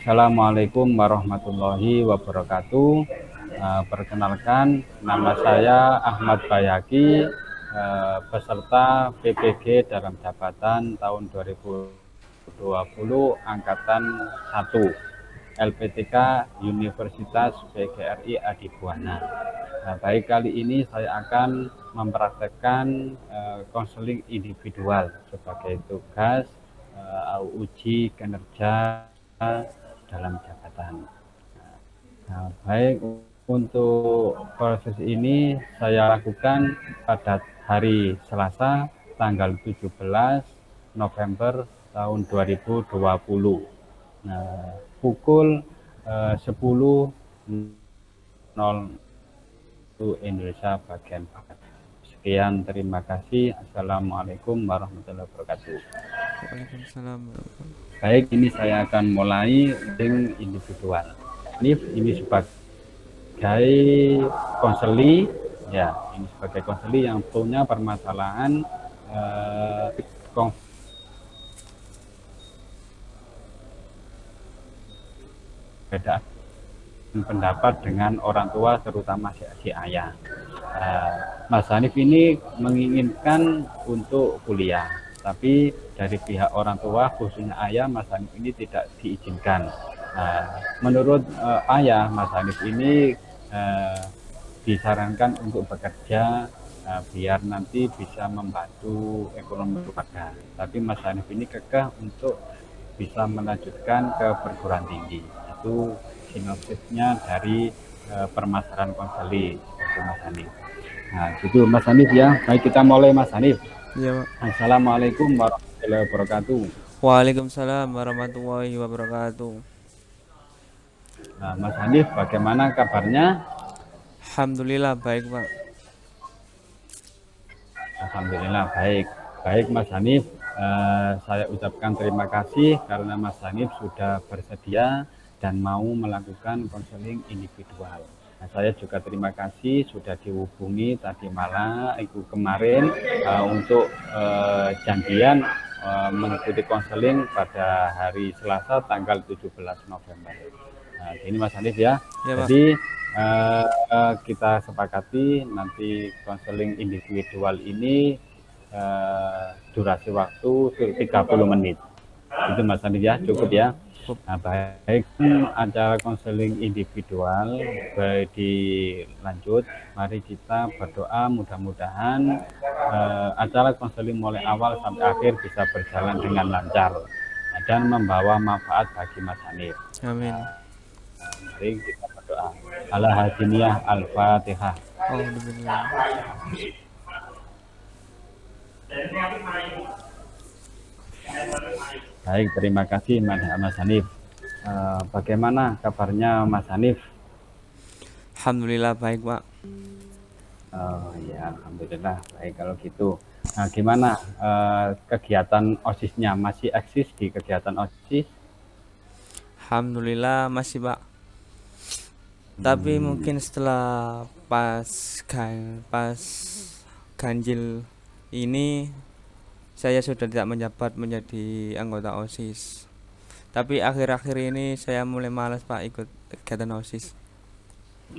Assalamualaikum warahmatullahi wabarakatuh. Perkenalkan, nama saya Ahmad Bayaki, peserta PPG dalam jabatan tahun 2020 Angkatan 1 LPTK Universitas PGRI Adibuana. Baik, kali ini saya akan mempraktekkan konseling individual sebagai tugas uji kinerja dalam jabatan. Baik, untuk proses ini saya lakukan pada hari Selasa tanggal 17 November tahun 2020. Pukul 10.00 Indonesia bagian Barat. Sekian, terima kasih. Assalamualaikum warahmatullahi wabarakatuh. Waalaikumsalam. Baik, ini saya akan mulai dengan individual. Ini sebagai konseli, ya, ini sebagai konseli yang punya permasalahan perbedaan pendapat dengan orang tua, terutama si ayah. Mas Hanif ini menginginkan untuk kuliah, tapi dari pihak orang tua, khususnya ayah, Mas Hanif ini tidak diizinkan. Menurut ayah, Mas Hanif ini disarankan untuk bekerja biar nanti bisa membantu ekonomi keluarga. Tapi Mas Hanif ini kekeh untuk bisa melanjutkan ke perguruan tinggi. Itu sinopsisnya dari permasalahan konseli seperti Mas Hanif. Nah, itu Mas Hanif ya. Baik, kita mulai Mas Hanif. Iya, Pak. Assalamualaikum warahmatullahi wabarakatuh. Waalaikumsalam warahmatullahi wabarakatuh. Nah, Mas Hanif, bagaimana kabarnya? Alhamdulillah baik, Pak. Alhamdulillah baik. Baik Mas Hanif, saya ucapkan terima kasih karena Mas Hanif sudah bersedia dan mau melakukan konseling individual. Nah, saya juga terima kasih sudah dihubungi tadi malam, kemarin untuk janjian mengikuti konseling pada hari Selasa tanggal 17 November. Nah, ini Mas Hanif ya. Ya, Pak. Jadi kita sepakati nanti konseling individual ini durasi waktu 30 menit. Itu Mas Hanif ya, cukup ya. Nah, baik, acara konseling individual dilanjut. Mari kita berdoa, mudah-mudahan acara konseling mulai awal sampai akhir bisa berjalan dengan lancar dan membawa manfaat bagi Mas Hanif. Amin. Mari kita berdoa. Al-Hadiniyah Al-Fatihah. Alhamdulillah. Baik, terima kasih Mas Hanif. Bagaimana kabarnya Mas Hanif? Alhamdulillah baik, Pak. Oh ya, alhamdulillah baik kalau gitu. Nah, gimana kegiatan OSIS-nya? Masih eksis di kegiatan OSIS? Alhamdulillah masih, Pak. Tapi mungkin setelah pas ganjil ini saya sudah tidak menjabat menjadi anggota OSIS. Tapi akhir-akhir ini saya mulai malas, Pak, ikut kegiatan OSIS.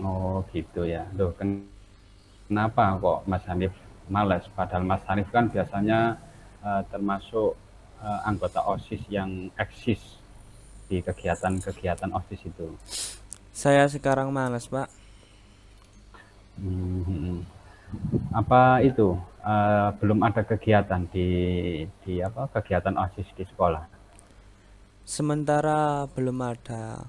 Oh gitu ya. Loh, kenapa kok Mas Hanif malas? Padahal Mas Hanif kan biasanya termasuk anggota OSIS yang eksis di kegiatan-kegiatan OSIS itu. Saya sekarang malas, Pak. Apa itu belum ada kegiatan di apa kegiatan OSIS di sekolah? Sementara belum ada.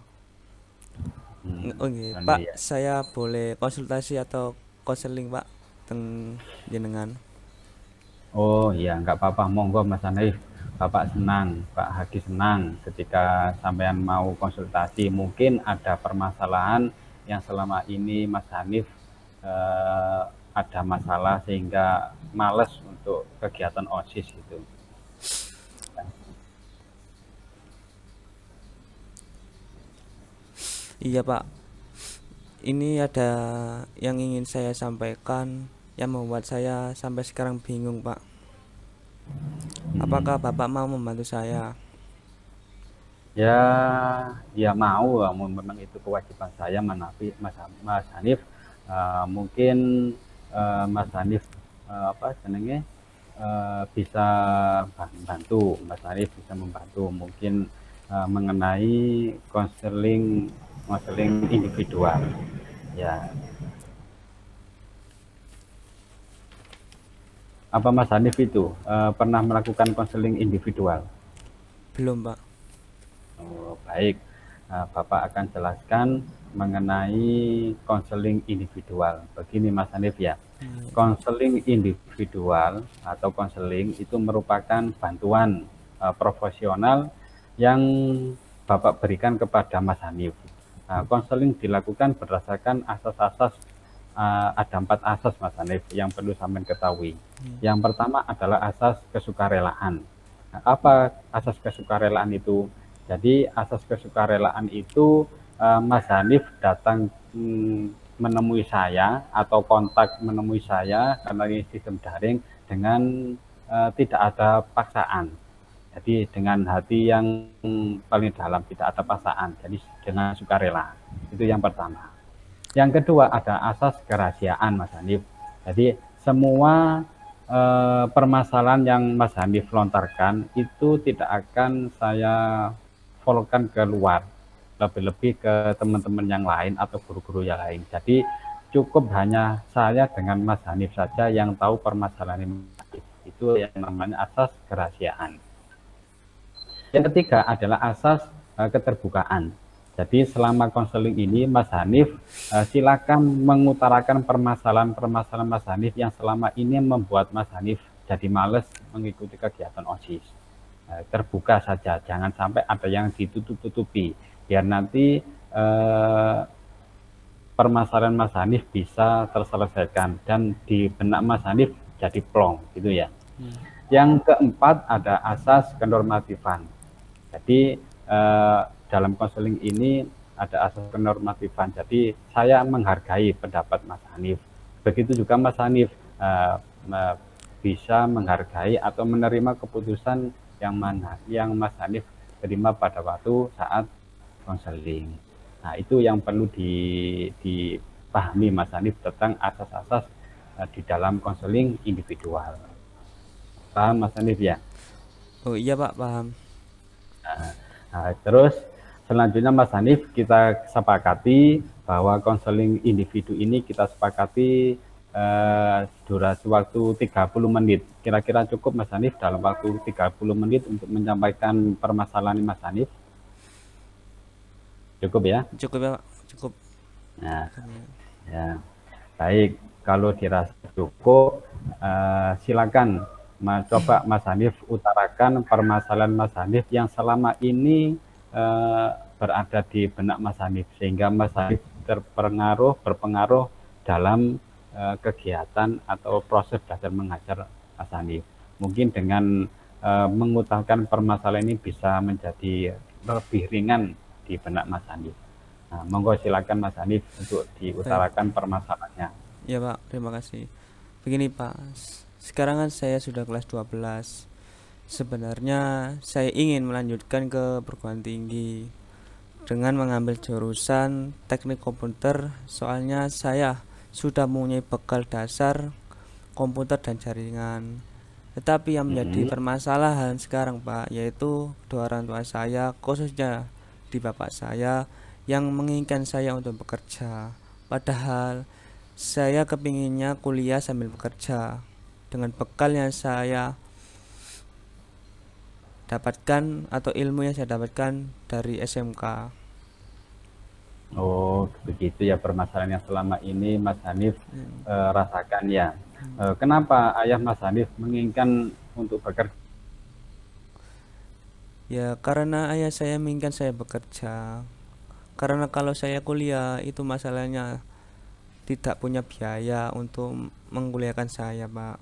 Oke, Pak, Ya. saya boleh konsultasi atau konseling, Pak, teng jenengan. Oh iya, nggak apa-apa, monggo Mas Hanif. Bapak senang, Pak Hadi senang ketika sampean mau konsultasi. Mungkin ada permasalahan yang selama ini Mas Hanif ada masalah sehingga males untuk kegiatan OSIS itu. Iya, Pak. Ini ada yang ingin saya sampaikan yang membuat saya sampai sekarang bingung, Pak. Apakah Bapak mau membantu saya? Ya, ya mau, memang itu kewajiban saya menapi Mas Hanif. Mungkin Mas Hanif apa jenenge bisa bantu, Mas Hanif bisa membantu mungkin mengenai konseling konseling individual. Ya, apa Mas Hanif itu pernah melakukan konseling individual? Belum, Pak. Oh, baik. Bapak akan jelaskan mengenai konseling individual. Begini Mas Hanif ya, Iya. konseling individual atau konseling itu merupakan bantuan profesional yang Bapak berikan kepada Mas Hanif. Konseling dilakukan berdasarkan asas-asas, ada 4 asas Mas Hanif yang perlu sampean ketahui. Iya. Yang pertama adalah asas kesukarelaan. Nah, apa asas kesukarelaan itu? Jadi asas kesukarelaan itu Mas Hanif datang menemui saya atau kontak menemui saya karena ini sistem daring dengan tidak ada paksaan. Jadi dengan hati yang paling dalam, tidak ada paksaan. Jadi dengan sukarela. Itu yang pertama. Yang kedua ada asas kerahasiaan Mas Hanif. Jadi semua permasalahan yang Mas Hanif lontarkan itu tidak akan saya follow-kan ke luar, lebih-lebih ke teman-teman yang lain atau guru-guru yang lain. Jadi cukup hanya saya dengan Mas Hanif saja yang tahu permasalahan ini. Itu yang namanya asas kerahasiaan. Yang ketiga adalah asas keterbukaan. Jadi selama konseling ini Mas Hanif silakan mengutarakan permasalahan-permasalahan Mas Hanif yang selama ini membuat Mas Hanif jadi males mengikuti kegiatan OSIS. Terbuka saja, jangan sampai ada yang ditutup-tutupi. Biar nanti permasalahan Mas Hanif bisa terselesaikan dan di benak Mas Hanif jadi plong gitu ya. Iya. Yang keempat ada asas kenormatifan. Jadi dalam konseling ini ada asas kenormatifan. Jadi saya menghargai pendapat Mas Hanif. Begitu juga Mas Hanif bisa menghargai atau menerima keputusan yang mana yang Mas Hanif terima pada waktu saat konseling. Nah itu yang perlu dipahami Mas Hanif tentang asas-asas di dalam konseling individual. Paham Mas Hanif ya? Oh iya, Pak, paham. Nah, terus selanjutnya Mas Hanif kita sepakati bahwa konseling individu ini kita sepakati durasi waktu 30 menit. Kira-kira cukup Mas Hanif dalam waktu 30 menit untuk menyampaikan permasalahan Mas Hanif? Cukup ya? Cukup ya, Pak. Cukup. Nah, ya. Baik, kalau dirasa cukup, silakan coba Mas Hanif utarakan permasalahan Mas Hanif yang selama ini berada di benak Mas Hanif sehingga Mas Hanif berpengaruh dalam kegiatan atau proses belajar mengajar Mas Hanif. Mungkin dengan mengutarakan permasalahan ini bisa menjadi lebih ringan di benak Mas Hanif. Nah, monggo silakan Mas Hanif untuk Baik. diutarakan permasalahannya. Ya, Pak, terima kasih. Begini, Pak. Sekarang kan saya sudah kelas 12. Sebenarnya saya ingin melanjutkan ke perguruan tinggi dengan mengambil jurusan teknik komputer, soalnya saya sudah mempunyai bekal dasar komputer dan jaringan. Tetapi yang menjadi permasalahan sekarang, Pak, yaitu kedua orang tua saya, khususnya di bapak saya, yang menginginkan saya untuk bekerja. Padahal saya kepinginnya kuliah sambil bekerja dengan bekal yang saya dapatkan atau ilmu yang saya dapatkan dari SMK. Oh, begitu ya permasalahan yang selama ini Mas Hanif rasakan ya. Kenapa ayah Mas Hanif menginginkan untuk bekerja? Ya, karena ayah saya menginginkan saya bekerja. Karena kalau saya kuliah itu masalahnya tidak punya biaya untuk mengkuliahkan saya, Pak.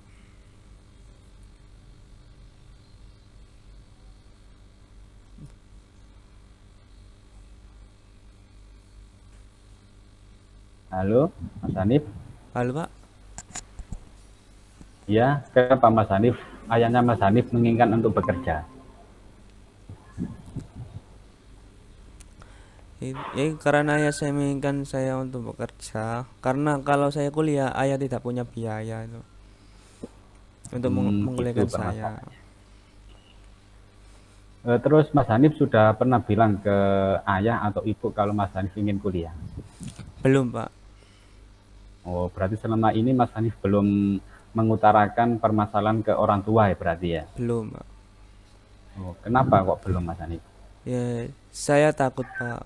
Halo, Mas Hanif? Halo, Pak. Ya, kenapa Mas Hanif, ayahnya Mas Hanif menginginkan untuk bekerja? Ya, karena ayah saya menginginkan saya untuk bekerja. Karena kalau saya kuliah, ayah tidak punya biaya itu untuk Gitu menguliahkan saya. permasalahannya. Terus Mas Hanif sudah pernah bilang ke ayah atau ibu kalau Mas Hanif ingin kuliah? Belum, Pak. Oh, berarti selama ini Mas Hanif belum mengutarakan permasalahan ke orang tua ya berarti ya? Belum, Pak. Oh, kenapa kok belum Mas Hanif? Ya, saya takut, Pak.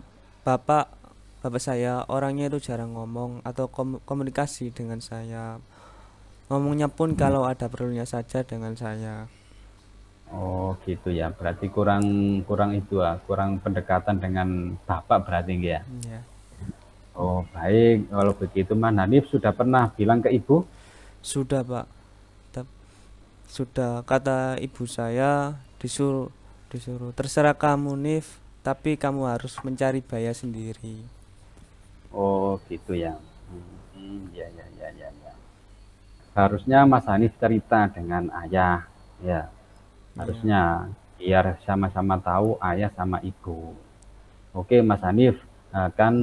Bapak bapak saya orangnya itu jarang ngomong atau komunikasi dengan saya. Ngomongnya pun kalau ada perlunya saja dengan saya. Oh, gitu ya. Berarti kurang kurang itu ya, kurang pendekatan dengan bapak berarti nggih ya? Ya. Oh, baik. Kalau begitu Mas Hanif sudah pernah bilang ke ibu? Sudah, Pak. Tap- Sudah kata ibu saya, disuruh disuruh terserah kamu, Nif, tapi kamu harus mencari biaya sendiri. Oh, gitu ya. Ya, ya, ya, ya, ya. Harusnya Mas Hanif cerita dengan ayah, ya. Ya. Harusnya biar sama-sama tahu ayah sama ibu. Oke, Mas Hanif, kan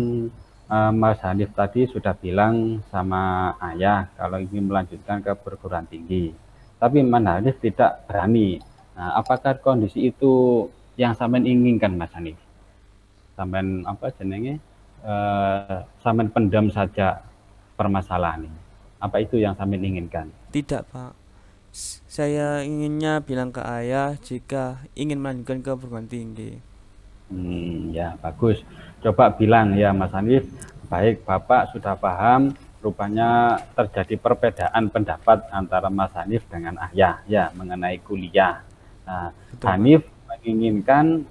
Mas Hanif tadi sudah bilang sama ayah kalau ingin melanjutkan ke perguruan tinggi. Tapi Mas Hanif tidak berani. Nah, apakah kondisi itu yang sampean inginkan, Mas Hanif? Sampean apa jenenge? Sampean pendam saja permasalahan ini. Apa itu yang sampean inginkan? Tidak, Pak. Saya inginnya bilang ke ayah jika ingin melanjutkan ke perguruan tinggi. Ya bagus. Coba bilang ya Mas Hanif, baik Bapak sudah paham, rupanya terjadi perbedaan pendapat antara Mas Hanif dengan ayah ya mengenai kuliah. Nah, Betul, Pak. Hanif menginginkan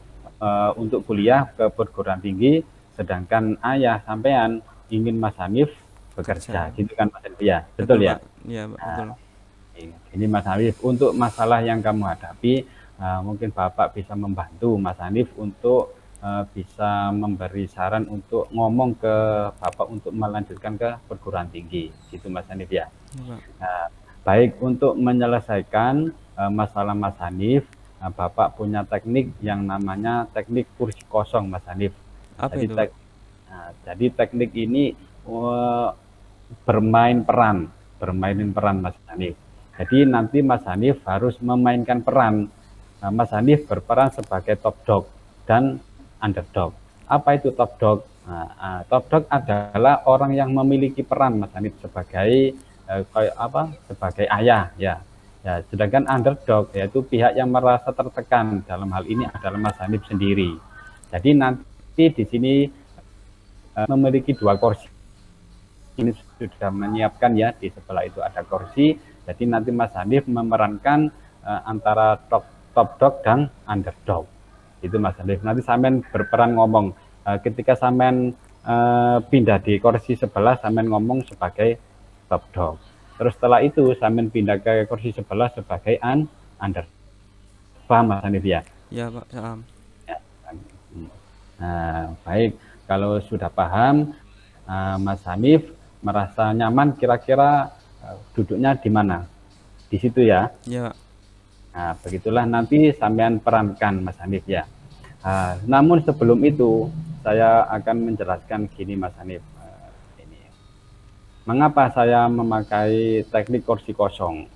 untuk kuliah ke perguruan tinggi, sedangkan ayah sampean ingin Mas Hanif Kerja. bekerja, gitu kan Mas Hanif ya, Betul, betul ya? Pak. Iya, Pak, betul. Nah, ini Mas Hanif, untuk masalah yang kamu hadapi, mungkin Bapak bisa membantu Mas Hanif untuk bisa memberi saran untuk ngomong ke Bapak untuk melanjutkan ke perguruan tinggi, gitu Mas Hanif ya. Iya, Pak. Nah, baik untuk menyelesaikan masalah Mas Hanif, Bapak punya teknik yang namanya teknik kursi kosong Mas Hanif. Apa Jadi, itu, Pak? jadi teknik ini uh, bermainin peran Mas Hanif. Jadi nanti Mas Hanif harus memainkan peran. Mas Hanif berperan sebagai top dog dan underdog. Apa itu top dog? Top dog adalah orang yang memiliki peran Mas Hanif sebagai kayak apa? Sebagai ayah ya. Ya, sedangkan underdog yaitu pihak yang merasa tertekan dalam hal ini adalah Mas Hanif sendiri. Jadi nanti di sini memiliki dua kursi ini sudah menyiapkan ya di sebelah itu ada kursi. Jadi nanti Mas Hanif memerankan antara top dog dan underdog. Itu Mas Hanif. Nanti sampean berperan ngomong. Ketika sampean pindah di kursi sebelah, sampean ngomong sebagai top dog. Terus setelah itu sampean pindah ke kursi sebelah sebagai underdog. Paham Mas Hanif ya? Ya, Pak. Paham. Ya. Nah, baik. Kalau sudah paham, Mas Hanif merasa nyaman kira-kira duduknya di mana? Di situ ya. Ya, Pak. Nah, begitulah nanti sampean perankan Mas Hanif ya. Namun sebelum itu saya akan menjelaskan gini Mas Hanif. Ini. Mengapa saya memakai teknik kursi kosong?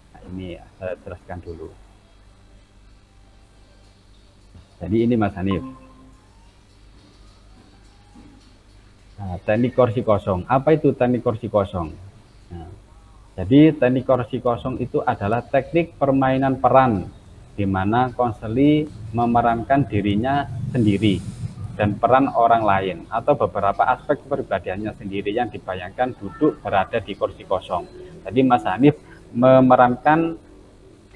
Nah, ini saya jelaskan dulu. Jadi ini Mas Hanif. Teknik kursi kosong. Apa itu teknik kursi kosong? Nah, jadi teknik kursi kosong itu adalah teknik permainan peran di mana konseli memerankan dirinya sendiri dan peran orang lain atau beberapa aspek kepribadiannya sendiri yang dibayangkan duduk berada di kursi kosong. Jadi Mas Hanif memerankan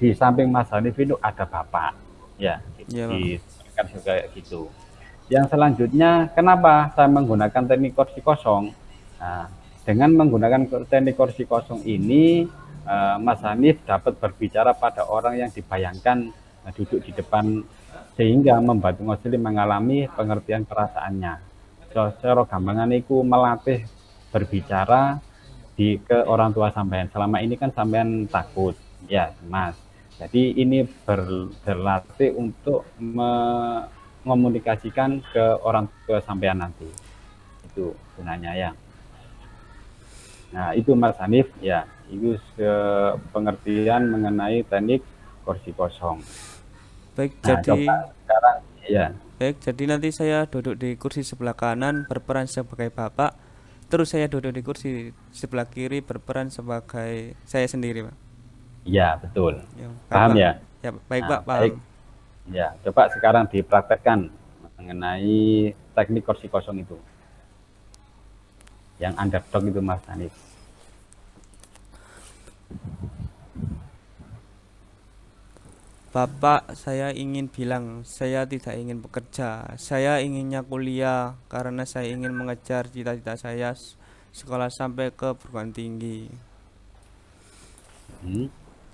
di samping Mas Hanif itu ada Bapak. Ya, Ya, Pak. di juga gitu. Yang selanjutnya, kenapa saya menggunakan teknik kursi kosong? Nah, dengan menggunakan teknik kursi kosong ini, Mas Hanif dapat berbicara pada orang yang dibayangkan duduk di depan, sehingga membantu konseli mengalami pengertian perasaannya. Secara gampangan itu melatih berbicara ke orang tua sampean. Selama ini kan sampean takut, ya Mas. Jadi ini berlatih untuk mengomunikasikan ke orang tua sampean nanti. Itu gunanya ya. Nah, itu Mas Hanif ya, itu pengertian mengenai teknik kursi kosong. Baik, Nah, coba jadi sekarang ya, nanti saya duduk di kursi sebelah kanan berperan sebagai bapak, terus saya duduk di kursi sebelah kiri berperan sebagai saya sendiri, Pak. ya betul. Ya, baik, Paham Pak. ya? Ya, baik, Nah, Pak, baik. paham. Ya, coba sekarang dipraktekkan mengenai teknik kursi kosong itu. Yang underdog itu Mas Hanif. Bapak, saya ingin bilang, saya tidak ingin bekerja. Saya inginnya kuliah karena saya ingin mengejar cita-cita saya sekolah sampai ke perguruan tinggi.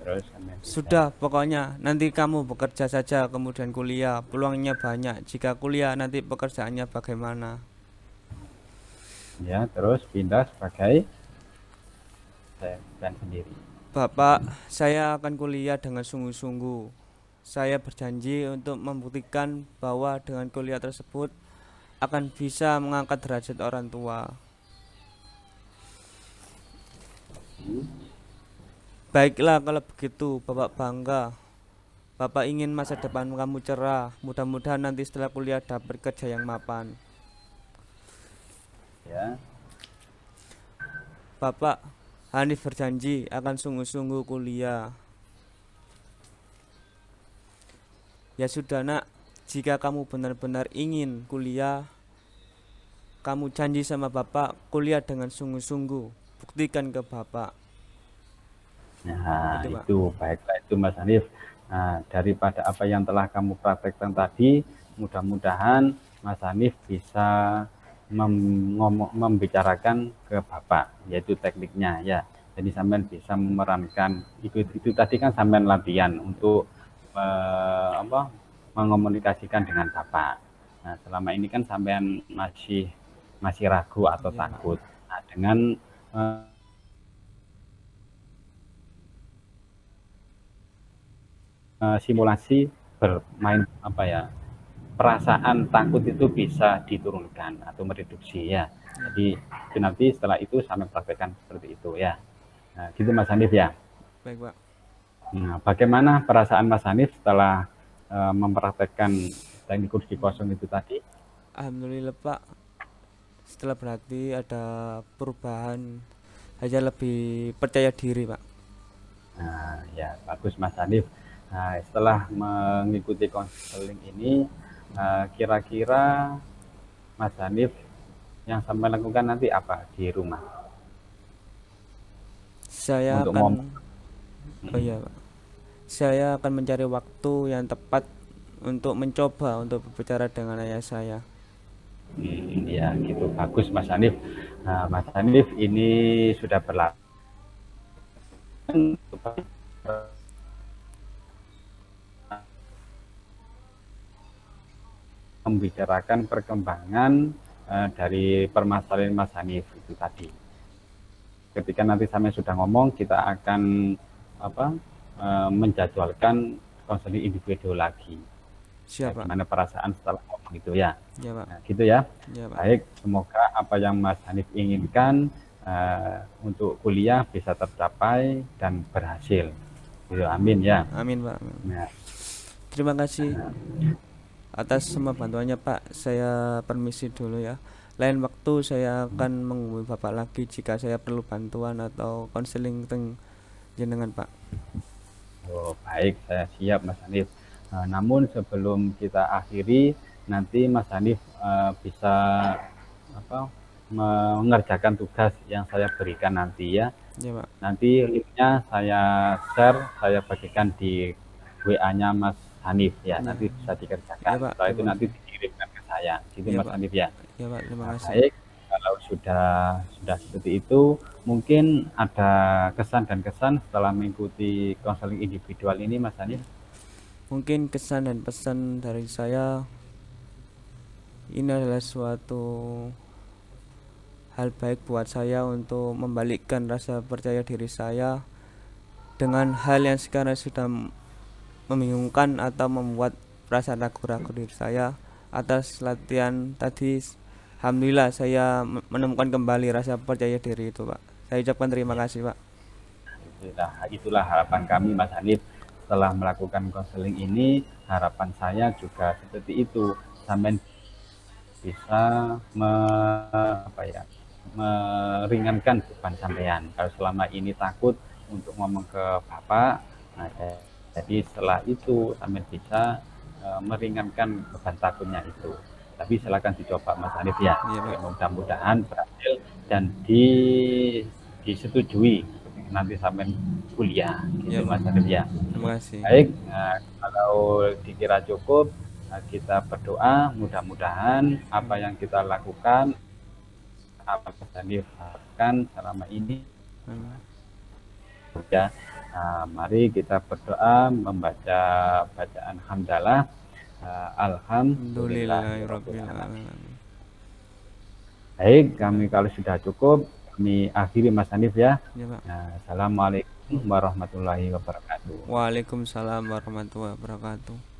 Terus sampai bisa. Sudah, pokoknya nanti kamu bekerja saja kemudian kuliah. Peluangnya banyak. Jika kuliah nanti pekerjaannya bagaimana? Ya, terus pindah sebagai saya dan sendiri. Bapak, saya akan kuliah dengan sungguh-sungguh. Saya berjanji untuk membuktikan bahwa dengan kuliah tersebut akan bisa mengangkat derajat orang tua. Baiklah kalau begitu, Bapak bangga. Bapak ingin masa depan kamu cerah. Mudah-mudahan nanti setelah kuliah dapat kerja yang mapan. Ya, Bapak, Hanif berjanji akan sungguh-sungguh kuliah. Ya sudah nak, jika kamu benar-benar ingin kuliah, kamu janji sama Bapak kuliah dengan sungguh-sungguh. Buktikan ke Bapak. nah Itu, Pak. itu baiklah itu Mas Hanif. Nah, daripada apa yang telah kamu praktekkan tadi, mudah-mudahan Mas Hanif bisa membicarakan ke Bapak, yaitu tekniknya ya. Jadi sampean bisa memerankan itu tadi kan sampean latihan untuk mengomunikasikan dengan Bapak. Nah, selama ini kan sampean masih ragu atau Iya, Pak. takut. Nah, dengan simulasi bermain perasaan takut itu bisa diturunkan atau mereduksi ya. Jadi itu nanti setelah itu sampai praktekkan seperti itu ya. Nah, gitu Mas Hanif ya. Baik, Pak. Nah, bagaimana perasaan Mas Hanif setelah mempraktekkan teknik kursi kosong itu tadi? Alhamdulillah, Pak. Setelah berarti ada perubahan, saya lebih percaya diri, Pak. Nah, ya bagus Mas Hanif. Nah, setelah mengikuti konseling ini, kira-kira Mas Hanif yang sampai lakukan nanti apa di rumah Saya untuk akan, ngomong? oh iya, Pak. Saya akan mencari waktu yang tepat untuk mencoba untuk berbicara dengan ayah saya. Ya gitu bagus Mas Hanif. Nah, Mas Hanif ini sudah berlatih membicarakan perkembangan dari permasalahan Mas Hanif itu tadi. Ketika nanti sampai sudah ngomong, kita akan menjadwalkan konseling individu lagi. Siap, Pak. Gimana perasaan setelah ngomong itu ya. Ya, Pak. Nah, gitu ya. Ya, Pak. Baik, semoga apa yang Mas Hanif inginkan untuk kuliah bisa tercapai dan berhasil. Gitu, amin ya. Amin, Pak. Nah, Terima kasih atas semua bantuannya, Pak. Saya permisi dulu ya. Lain waktu saya akan menghubungi Bapak lagi jika saya perlu bantuan atau konseling teng jenengan, Pak. oh, baik, saya siap Mas Hanif. Namun sebelum kita akhiri, nanti Mas Hanif bisa mengerjakan tugas yang saya berikan nanti ya. Ya, Pak. Nanti linknya saya share, saya bagikan di WA-nya Mas Hanif ya. Nanti bisa dikerjakan. Ya, Pak. Setelah itu Terima nanti kasih. dikirimkan ke saya. Gitu Ya, Mas Pak. Hanif ya. Ya, Pak. Terima Nah, kasih. baik, kalau sudah seperti itu, mungkin ada kesan dan kesan setelah mengikuti konseling individual ini, Mas Hanif. Mungkin kesan dan pesan dari saya, ini adalah suatu hal baik buat saya untuk membalikkan rasa percaya diri saya dengan hal yang sekarang sudah membingungkan atau membuat perasaan ragu-ragu diri saya. atas latihan tadi. Alhamdulillah saya menemukan kembali rasa percaya diri itu, Pak. Saya ucapkan terima kasih, Pak. Itulah harapan kami, Mas Hanif. Setelah melakukan konseling ini, harapan saya juga seperti itu. Sampai bisa meringankan beban sampean. Kalau selama ini takut untuk ngomong ke Bapak, nah, jadi setelah itu sampean bisa meringankan beban takutnya itu. Tapi silakan dicoba Mas Hanif ya. Iya, Pak. Mudah-mudahan berhasil dan disetujui nanti sampean kuliah Iya, gitu Pak. Mas Hanif ya. Terima kasih. Baik, kalau dikira cukup, kita berdoa mudah-mudahan apa yang kita lakukan, apa yang dilakukan selama ini, ya. Mari kita berdoa membaca bacaan hamdalah. Alhamdulillahirabbil Alhamdulillahirobbilalamin. alamin. Baik, kami kalau sudah cukup, kami akhiri Mas Hanif ya. Ya, Pak. Assalamualaikum warahmatullahi wabarakatuh. Waalaikumsalam warahmatullahi wabarakatuh.